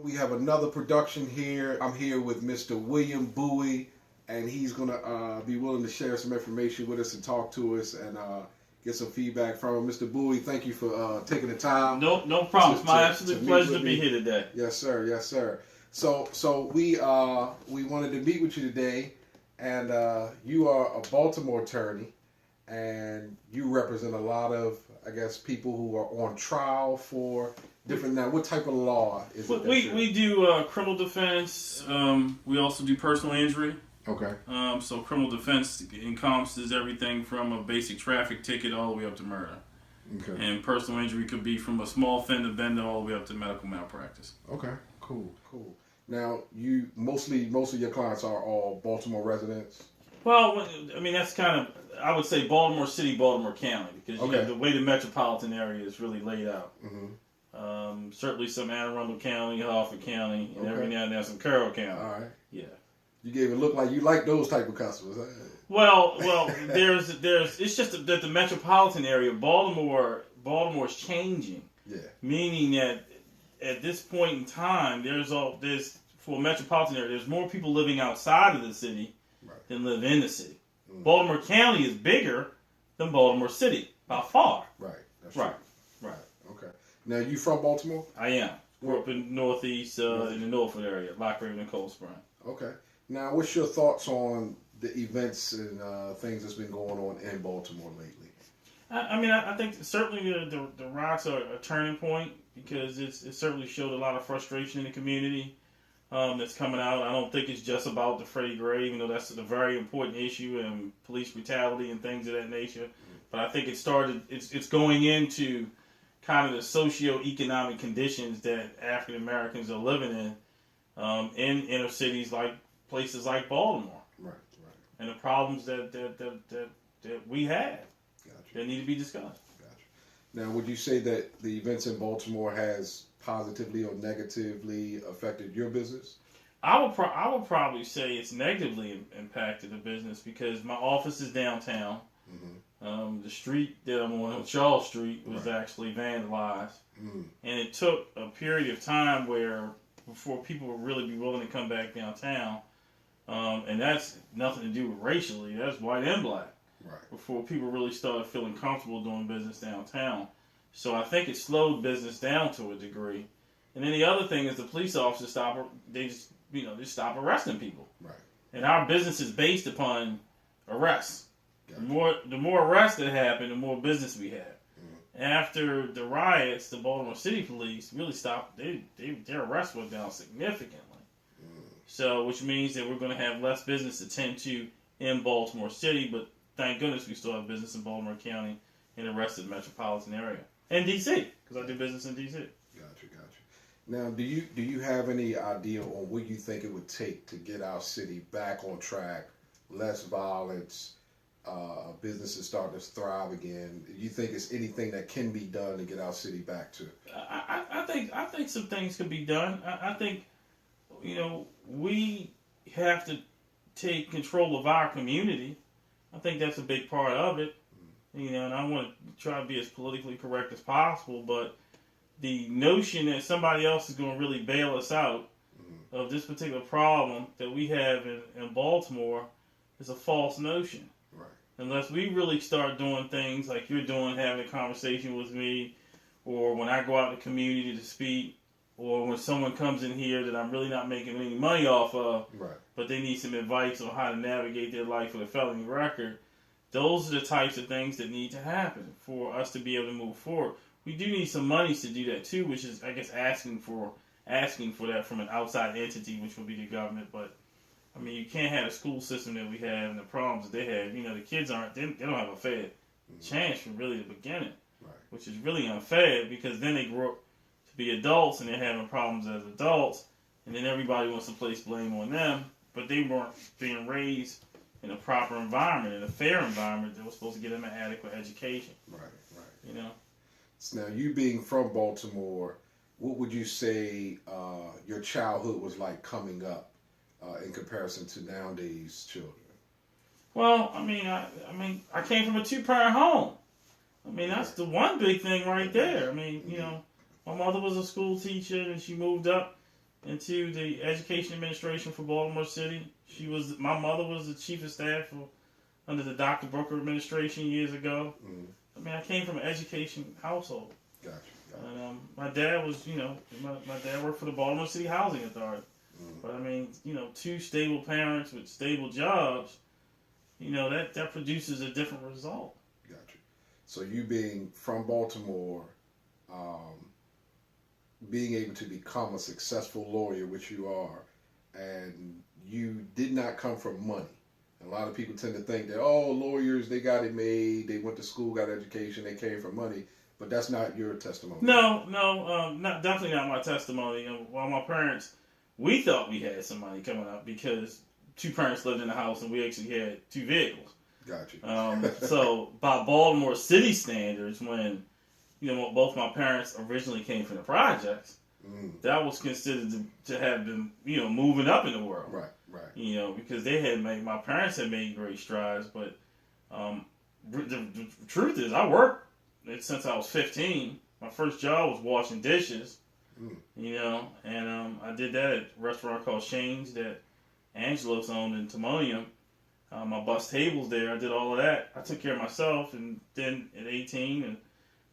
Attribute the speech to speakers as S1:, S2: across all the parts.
S1: We have another production here. I'm here with Mr. William Buie, and he's going to be willing to share some information with us and talk to us and get some feedback from him. Mr. Buie, thank you for taking the time.
S2: No problem. It's my absolute pleasure to be here today.
S1: Yes, sir. Yes, sir. So we wanted to meet with you today, and you are a Baltimore attorney, and you represent a lot of, I guess, people who are on trial for different. Now, what type of law is it?
S2: We do criminal defense. We also do personal injury.
S1: Okay.
S2: So criminal defense encompasses everything from a basic traffic ticket all the way up to murder.
S1: Okay.
S2: And personal injury could be from a small fender bender all the way up to medical malpractice.
S1: Okay. Cool. Now, you most of your clients are all Baltimore residents.
S2: Well, I mean that's kind of, I would say Baltimore City, Baltimore County, because you know, the way the metropolitan area is really laid out.
S1: Mm-hmm.
S2: Certainly some Anne Arundel County, Harford County, and every now and then some Carroll County.
S1: All right.
S2: Yeah.
S1: You gave it look like you like those type of customers.
S2: Well, there's it's just that the metropolitan area, Baltimore's changing.
S1: Yeah.
S2: Meaning that at this point in time, there's for a metropolitan area, there's more people living outside of the city than live in the city. Mm-hmm. Baltimore County is bigger than Baltimore City by far.
S1: Right. That's
S2: right.
S1: True. Right. Okay. Now, you from Baltimore?
S2: I am. Grew up in Northeast, in the Norfolk area, Lock Raven and Cold Spring.
S1: Okay. Now, what's your thoughts on the events and things that's been going on in Baltimore lately?
S2: I think certainly the riots are a turning point because it certainly showed a lot of frustration in the community that's coming out. I don't think it's just about the Freddie Gray, even though that's a very important issue and police brutality and things of that nature. Mm-hmm. But I think it's going into kind of the socio-economic conditions that African Americans are living in inner cities like places like Baltimore,
S1: right,
S2: and the problems that we have that need to be discussed.
S1: Gotcha. Now, would you say that the events in Baltimore has positively or negatively affected your business?
S2: I would probably say it's negatively impacted the business because my office is downtown. Mm-hmm. The street that I'm on Charles Street, was actually vandalized, and it took a period of time before people would really be willing to come back downtown. And that's nothing to do with racially. That's white and black. Right. Before people really started feeling comfortable doing business downtown. So I think it slowed business down to a degree. And then the other thing is the police officers stop arresting people. Right. And our business is based upon arrests. Gotcha. The more arrests that happen, the more business we have. Mm-hmm. After the riots, the Baltimore City Police really stopped. Their arrests went down significantly. So, which means that we're going to have less business to tend to in Baltimore City, but thank goodness we still have business in Baltimore County and the rest of the metropolitan area. And D.C., because I do business in D.C.
S1: Gotcha. Now, do you have any idea on what you think it would take to get our city back on track, less violence, businesses starting to thrive again? Do you think it's anything that can be done to get our city back to?
S2: I think some things can be done. I think, we have to take control of our community. I think that's a big part of it. And I want to try to be as politically correct as possible, but the notion that somebody else is going to really bail us out of this particular problem that we have in Baltimore is a false notion. Right. Unless we really start doing things like you're doing, having a conversation with me, or when I go out in the community to speak, or when someone comes in here that I'm really not making any money off of, but they need some advice on how to navigate their life with a felony record, those are the types of things that need to happen for us to be able to move forward. We do need some monies to do that too, which is, I guess, asking for that from an outside entity, which would be the government. But I mean, you can't have a school system that we have and the problems that they have. The kids they don't have a fair chance from really the beginning, which is really unfair because then they grow up be adults and they're having problems as adults, and then everybody wants to place blame on them, but they weren't being raised in a proper environment, in a fair environment that was supposed to give them an adequate education. Right.
S1: Now, you being from Baltimore, what would you say your childhood was like coming up in comparison to nowadays children?
S2: Well, I came from a two-parent home. That's the one big thing right there. My mother was a school teacher, and she moved up into the education administration for Baltimore City. My mother was the chief of staff under the Dr. Booker administration years ago.
S1: Mm-hmm.
S2: I mean, I came from an education household.
S1: Gotcha.
S2: And my dad was, my dad worked for the Baltimore City Housing Authority.
S1: Mm-hmm.
S2: But I mean, two stable parents with stable jobs, that produces a different result.
S1: Gotcha. So you being from Baltimore, being able to become a successful lawyer, which you are, and you did not come from money. A lot of people tend to think that, lawyers, they got it made, they went to school, got education, they came from money, but that's not your testimony.
S2: No, definitely not my testimony. While my parents, we thought we had some money coming up because two parents lived in the house and we actually had two vehicles.
S1: Gotcha.
S2: So by Baltimore City standards, when both my parents originally came from the projects, that was considered to have been moving up in the world.
S1: Right.
S2: Because my parents had made great strides, but the truth is, I worked since I was 15. My first job was washing dishes. And I did that at a restaurant called Shane's that Angelos owned in Timonium. I bust tables there. I did all of that. I took care of myself, and then at 18, and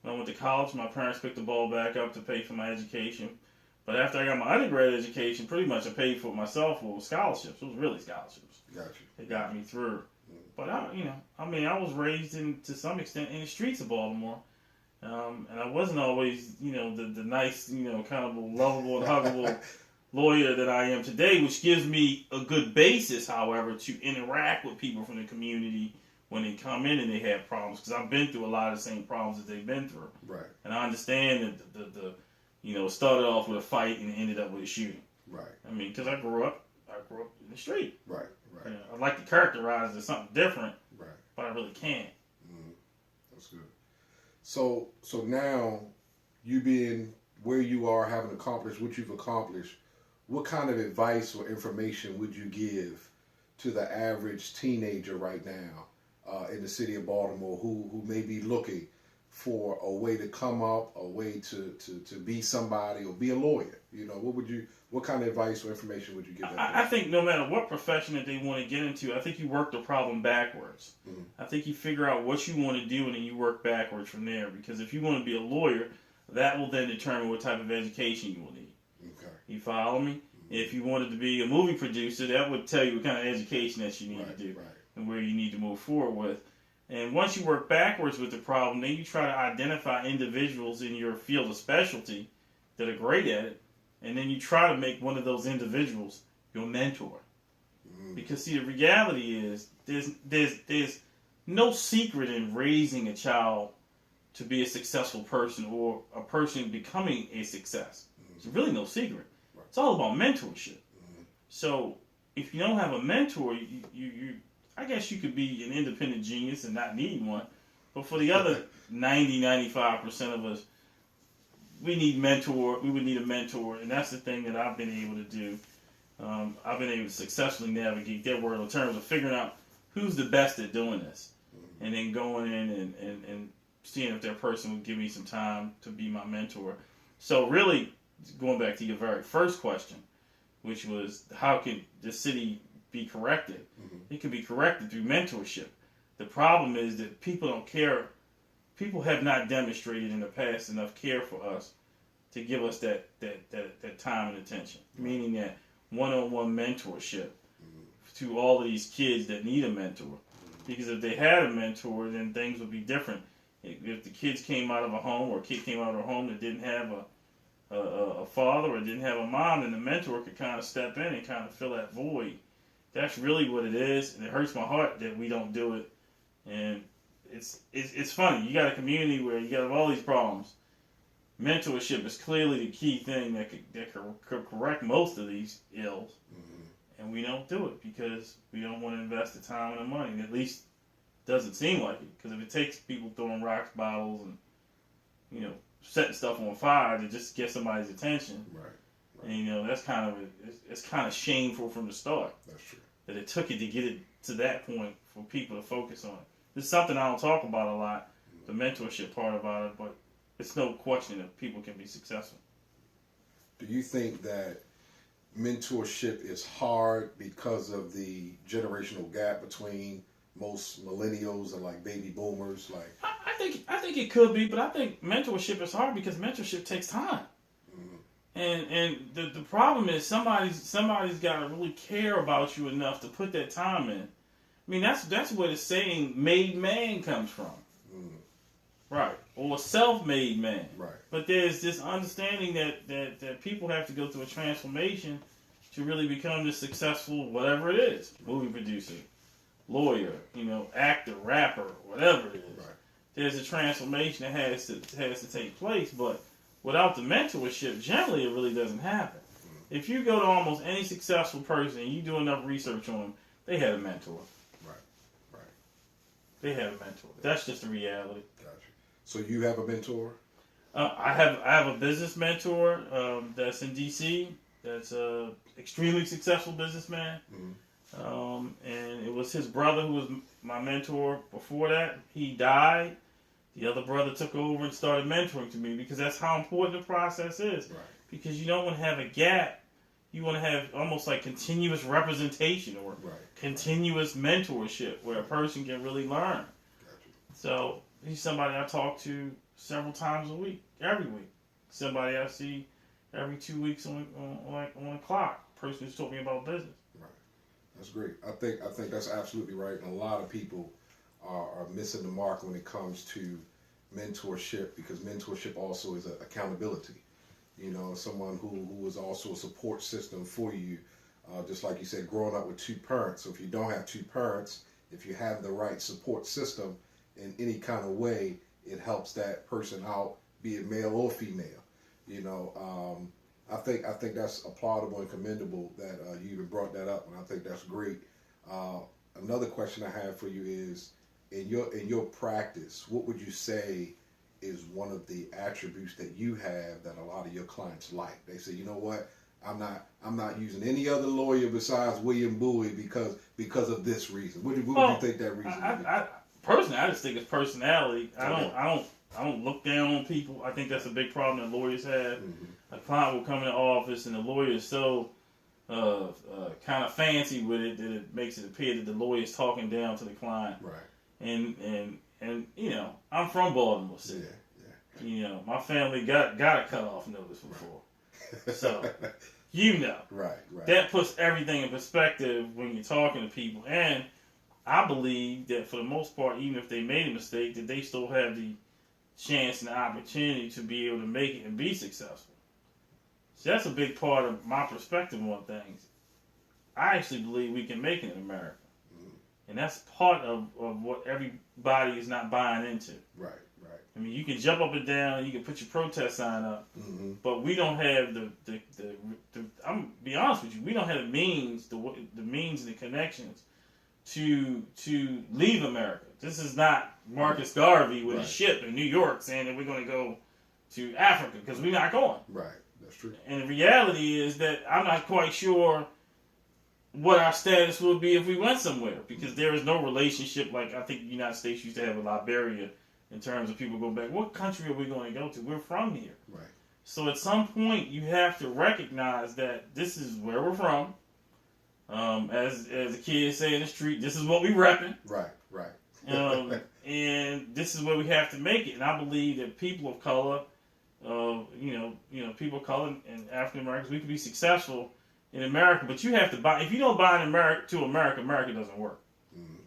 S2: when I went to college, my parents picked the ball back up to pay for my education. But after I got my undergrad education, pretty much I paid for it myself with scholarships. It was really scholarships.
S1: Gotcha.
S2: It got me through. But I was raised to some extent in the streets of Baltimore. And I wasn't always, the nice, kind of lovable and huggable lawyer that I am today, which gives me a good basis, however, to interact with people from the community when they come in and they have problems. Because I've been through a lot of the same problems that they've been through.
S1: Right.
S2: And I understand that it started off with a fight and it ended up with a shooting.
S1: Right.
S2: I mean, because I grew up in the street.
S1: Right.
S2: I'd like to characterize it as something different.
S1: Right.
S2: But I really can't.
S1: That's good. So now, you being where you are, having accomplished what you've accomplished, what kind of advice or information would you give to the average teenager right now in the city of Baltimore who may be looking for a way to come up, a way to be somebody or be a lawyer? What kind of advice or information would you give them?
S2: I think no matter what profession that they want to get into, I think you work the problem backwards.
S1: Mm-hmm.
S2: I think you figure out what you want to do and then you work backwards from there. Because if you want to be a lawyer, that will then determine what type of education you will need.
S1: Okay.
S2: You follow me? Mm-hmm. If you wanted to be a movie producer, that would tell you what kind of education that you need to do and where you need to move forward with. And once you work backwards with the problem, then you try to identify individuals in your field of specialty that are great at it, and then you try to make one of those individuals your mentor. Because see, the reality is there's no secret in raising a child to be a successful person or a person becoming a success. There's really no secret. It's all about mentorship. So if you don't have a mentor, you I guess you could be an independent genius and not need one. But for the other 95% of us, we would need a mentor, and that's the thing that I've been able to do. I've been able to successfully navigate that world in terms of figuring out who's the best at doing this, and then going in and seeing if that person would give me some time to be my mentor. So really, going back to your very first question, which was how can the city be corrected? It can be corrected through mentorship. The problem is that people don't care. People have not demonstrated in the past enough care for us to give us that time and attention. Meaning that one-on-one mentorship to all of these kids that need a mentor. Because if they had a mentor, then things would be different. If the kids came out of a home or a kid came out of a home that didn't have a father or didn't have a mom, then the mentor could kind of step in and kind of fill that void. That's really what it is, and it hurts my heart that we don't do it. And it's funny. You got a community where you got all these problems. Mentorship is clearly the key thing that could correct most of these ills, and we don't do it because we don't want to invest the time and the money. And at least doesn't seem like it. Because if it takes people throwing rocks, bottles, and setting stuff on fire to just get somebody's attention, and that's kind of it's kind of shameful from the start.
S1: That's true.
S2: That it took it to get it to that point for people to focus on it. This is something I don't talk about a lot, the mentorship part about it, but it's no question that people can be successful.
S1: Do you think that mentorship is hard because of the generational gap between most millennials and like baby boomers? Like,
S2: I think it could be, but I think mentorship is hard because mentorship takes time.
S1: mm,
S2: And the problem is somebody's got to really care about you enough to put that time in. I mean, that's where the saying "made man" comes from,
S1: mm,
S2: right? Or "self-made man."
S1: right,
S2: But there's this understanding that people have to go through a transformation to really become this successful whatever it is, movie producer, lawyer, actor, rapper, whatever it is.
S1: right.
S2: There's a transformation that has to take place, but without the mentorship, generally it really doesn't happen. If you go to almost any successful person and you do enough research on them, they had a mentor.
S1: Right, right.
S2: They had a mentor. That's just the reality.
S1: Gotcha. So you have a mentor?
S2: I have a business mentor that's in DC. That's a extremely successful businessman.
S1: Mm-hmm.
S2: And it was his brother who was my mentor before that. He died. The other brother took over and started mentoring to me because that's how important the process is.
S1: Right.
S2: Because you don't want to have a gap. You want to have almost like continuous representation or
S1: Right.
S2: continuous mentorship where a person can really learn.
S1: Gotcha.
S2: So he's somebody I talk to several times a week, every week. Somebody I see every 2 weeks on a clock. Person who's talking about business.
S1: Right. That's great. I think that's absolutely right. And a lot of people are missing the mark when it comes to mentorship, because mentorship also is accountability. Someone who is also a support system for you. Just like you said, growing up with two parents. So if you don't have two parents, if you have the right support system in any kind of way, it helps that person out, be it male or female. I think that's applaudable and commendable that you even brought that up, and I think that's great. Another question I have for you is, in your practice, what would you say is one of the attributes that you have that a lot of your clients like? They say, you know what, I'm not using any other lawyer besides William Buie because of this reason. What would you think that reason would be?
S2: Personally, I just think it's personality. I don't look down on people. I think that's a big problem that lawyers have.
S1: Mm-hmm.
S2: A client will come in the office and the lawyer is so kind of fancy with it that it makes it appear that the lawyer is talking down to the client.
S1: Right.
S2: And I'm from Baltimore City.
S1: Yeah.
S2: My family got a cutoff notice before.
S1: Right.
S2: So,
S1: Right.
S2: that puts everything in perspective when you're talking to people. And I believe that for the most part, even if they made a mistake, that they still have the chance and the opportunity to be able to make it and be successful. So that's a big part of my perspective on things. I actually believe we can make it in America. And that's part of what everybody is not buying into.
S1: Right.
S2: I mean, you can jump up and down, and you can put your protest sign up,
S1: Mm-hmm.
S2: but we don't have the I'm gonna be honest with you, we don't have the means and the connections to leave America. This is not Marcus Garvey with a ship in New York saying that we're going to go to Africa, because we're not going.
S1: Right. That's true.
S2: And the reality is that I'm not quite sure what our status would be if we went somewhere, because there is no relationship like I think the United States used to have with Liberia in terms of people going back. What country are we going to go to? We're from here.
S1: Right.
S2: So at some point you have to recognize that this is where we're from. As the kids say in the street, this is what we repping.
S1: Right.
S2: And this is where we have to make it. And I believe that people of color, people of color and African Americans, we can be successful in America, but you have to buy. If you don't buy in America, America doesn't work.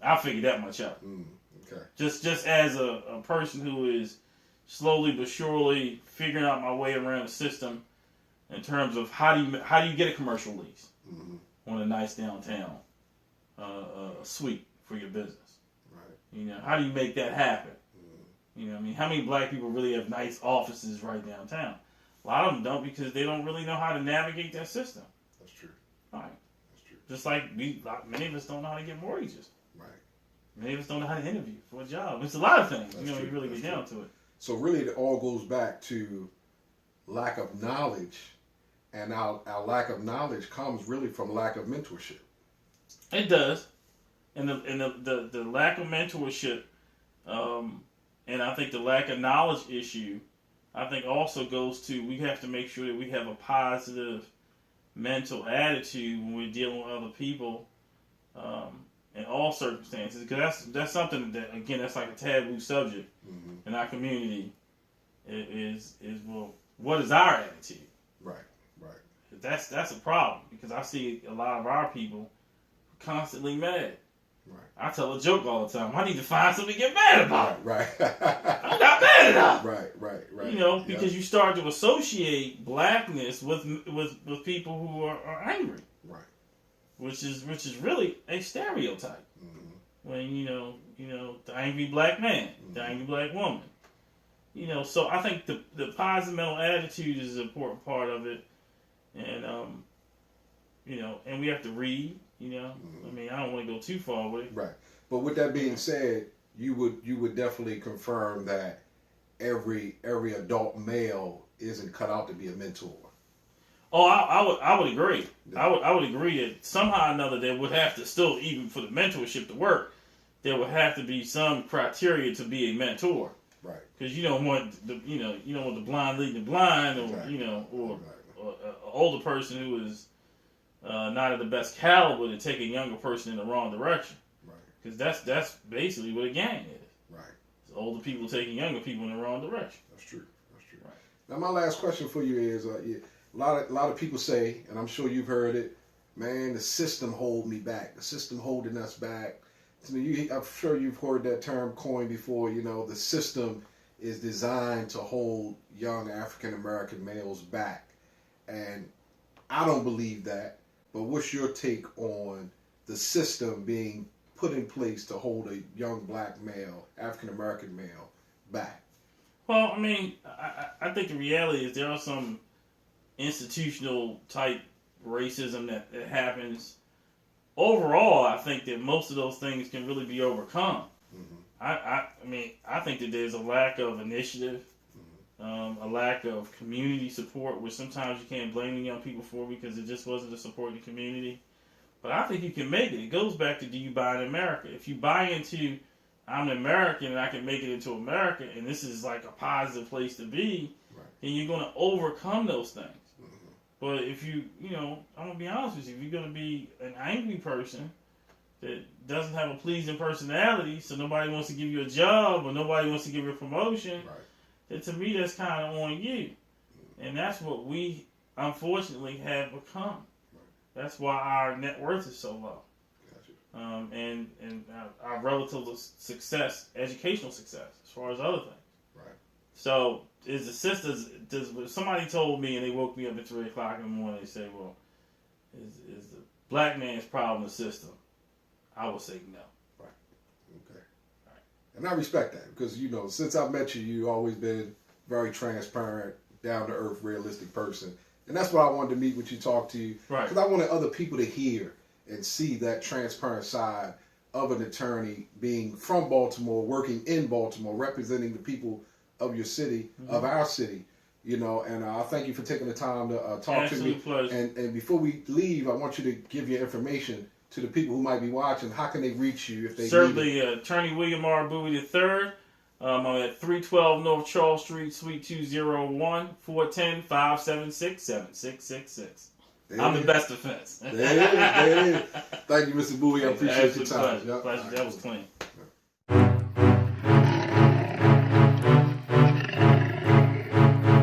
S2: I figured that much out.
S1: Okay.
S2: Just as a person who is slowly but surely figuring out my way around the system in terms of how do you get a commercial lease on a nice downtown suite for your business.
S1: Right.
S2: How do you make that happen? How many black people really have nice offices right downtown? A lot of them don't, because they don't really know how to navigate that system.
S1: That's true.
S2: Right.
S1: That's true.
S2: Just like many of us don't know how to get mortgages.
S1: Right.
S2: Many of us don't know how to interview for a job. It's a lot of things.
S1: That's
S2: you
S1: true.
S2: really
S1: That's
S2: get down
S1: true.
S2: to it.
S1: So really, it all goes back to lack of knowledge, and our lack of knowledge comes really from lack of mentorship.
S2: It does, and the lack of mentorship, and I think the lack of knowledge issue, I think also goes to, we have to make sure that we have a positive mental attitude when we're dealing with other people in all circumstances. Because that's something that, again, that's like a taboo subject in our community. Is well, what is our attitude?
S1: Right.
S2: That's a problem, because I see a lot of our people constantly mad.
S1: Right.
S2: I tell a joke all the time. I need to find something to get mad about.
S1: Right.
S2: I'm not mad enough.
S1: Right.
S2: You know, because you start to associate blackness with people who are angry.
S1: Right.
S2: Which is really a stereotype. When you know the angry black man, the angry black woman. You know, so I think the positive mental attitude is an important part of it, and you know, and we have to read. You know, I mean, I don't want to go too far with it.
S1: Right. But with that being said, you would definitely confirm that every adult male isn't cut out to be a mentor.
S2: Oh, I would agree. Yeah. I would agree that somehow or another there would have to still, even for the mentorship to work, there would have to be some criteria to be a mentor.
S1: Right.
S2: Because you don't want the blind leading the blind, or
S1: exactly.
S2: or an older person who is not of the best caliber to take a younger person in the wrong direction.
S1: Right.
S2: Because that's basically what a gang is.
S1: Right.
S2: It's older people taking younger people in the wrong direction.
S1: That's true.
S2: Right.
S1: Now my last question for you is, a lot of people say, and I'm sure you've heard it, man, the system hold me back. The system holding us back. I'm sure you've heard that term coined before. You know, the system is designed to hold young African American males back, and I don't believe that. But what's your take on the system being put in place to hold a young black male, African American male, back?
S2: Well, I mean, I think the reality is there are some institutional type racism that happens. Overall, I think that most of those things can really be overcome. I mean, I think that there's a lack of initiative, a lack of community support, which sometimes you can't blame the young people for because it just wasn't a support in the community. But I think you can make it. It goes back to, do you buy in America? If you buy into, I'm an American and I can make it into America, and this is like a positive place to be, then you're going to overcome those things. But if I'm going to be honest with you, if you're going to be an angry person that doesn't have a pleasing personality, so nobody wants to give you a job or nobody wants to give you a promotion, then to me that's kind of on you. And that's what we, unfortunately, have become. That's why our net worth is so low. Gotcha. And our relative success, educational success, as far as other things. Right. So, if somebody told me and they woke me up at 3 o'clock in the morning, they say, well, is the black man's problem the system? I would say no.
S1: Right. Okay. Right. And I respect that because, since I met you, you've always been very transparent, down to earth, realistic person. And that's why I wanted to meet with you, talk to you. Right. Because I wanted other people to hear and see that transparent side of an attorney being from Baltimore, working in Baltimore, representing the people of your city, of our city, and I thank you for taking the time to talk to me.
S2: Pleasure.
S1: And before we leave, I want you to give your information to the people who might be watching. How can they reach you if they
S2: Certainly, Attorney William R. Buie III. I'm at 312 North Charles Street, Suite 201, 410-576-7666. I'm the best defense.
S1: There it is. Thank you, Mr. Buie. I appreciate your time.
S2: Pleasure. That was clean.